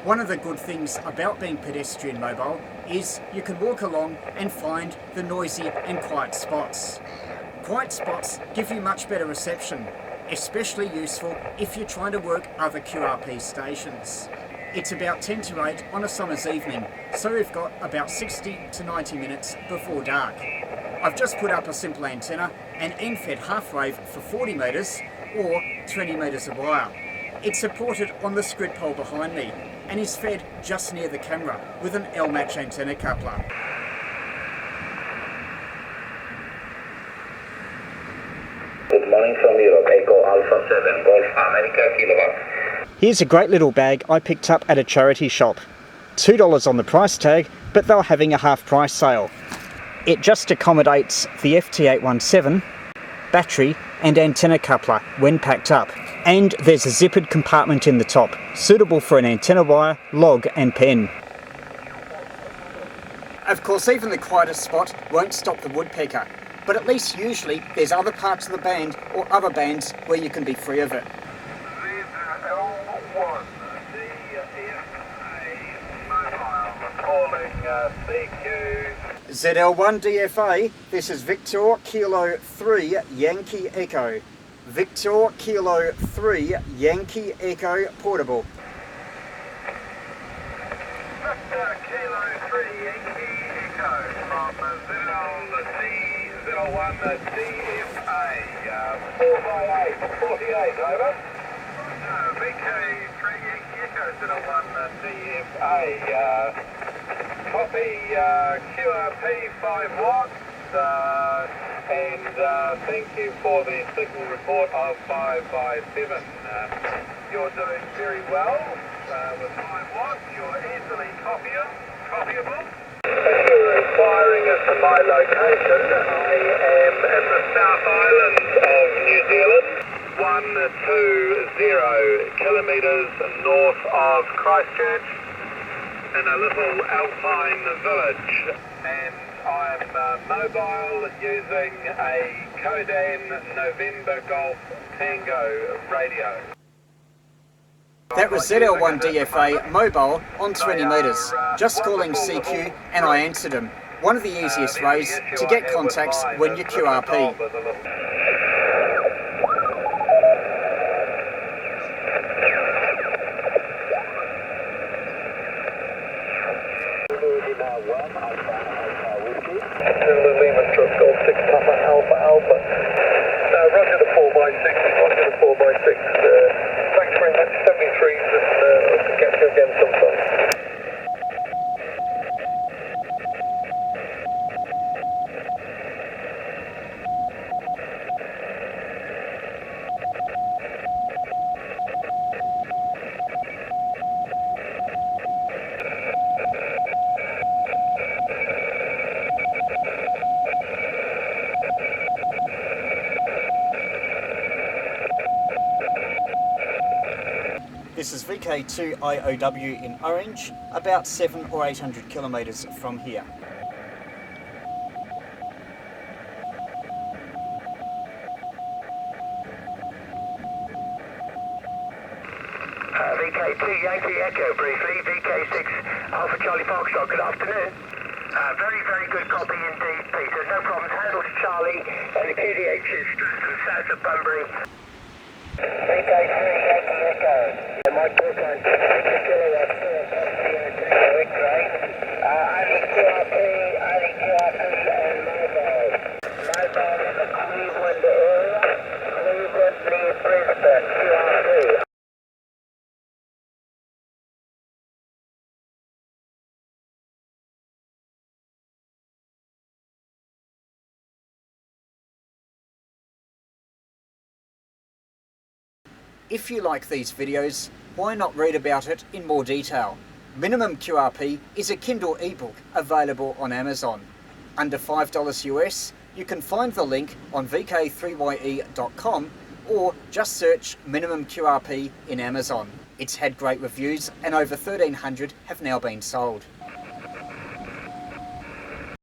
One of the good things about being pedestrian mobile is you can walk along and find the noisy and quiet spots. Quiet spots give you much better reception, especially useful if you're trying to work other QRP stations. It's about 10 to 8 on a summer's evening, so we've got about 60 to 90 minutes before dark. I've just put up a simple antenna and end-fed half wave for 40 metres or 20 metres of wire. It's supported on the skrid pole behind me and is fed just near the camera with an L-match antenna coupler. Good morning from Europe, Echo Alpha 7, Golf America Kilowatt. Here's a great little bag I picked up at a charity shop. $2 on the price tag, but they were having a half price sale. It just accommodates the FT817, battery and antenna coupler when packed up. And there's a zippered compartment in the top, suitable for an antenna wire, log and pen. Of course, even the quietest spot won't stop the woodpecker, but at least usually there's other parts of the band or other bands where you can be free of it. ZL1 DFA, this is Victor Kilo 3 Yankee Echo. Victor Kilo 3 Yankee Echo portable. Victor Kilo 3 Yankee Echo from ZL1 DFA, 4x8, 48, over. VK3 Yankee Echo, ZL1 DFA, copy QRP 5 watts, and thank you for the signal report of 5x7. You're doing very well with 5 watts, you're easily copyable. Thank you for inquiring as to my location. I am in the South Island of New Zealand, 120 kilometres north of Christchurch, in a little alpine village, and I'm mobile using a Kodan November Golf Tango radio. That was ZL1 DFA mobile on 20 metres, just calling CQ and I answered him. One of the easiest ways to get contacts when you're QRP. Golf 6 Papa Alpha Alpha. Roger the 4x6, roger the 4x6. Thanks very much, 73, and catch you again sometime. This is VK3YE in Orange, about 700 or 800 kilometres from here. VK2 Yankee Echo briefly, VK6 Alpha Charlie Foxtrot, good afternoon. Very, very good copy indeed, Peter. No problems, handle to Charlie, and the QDH is south of Bunbury. VK3 Yankee Echo. My coastline, 60 kilowatts, 4 X-ray. Ali QRP, and mobile. Mobile in the Cleveland area, Cleveland near Brisbane, QRP. If you like these videos, why not read about it in more detail? Minimum QRP is a Kindle ebook available on Amazon. Under $5 US, you can find the link on VK3YE.com or just search Minimum QRP in Amazon. It's had great reviews and over 1,300 have now been sold.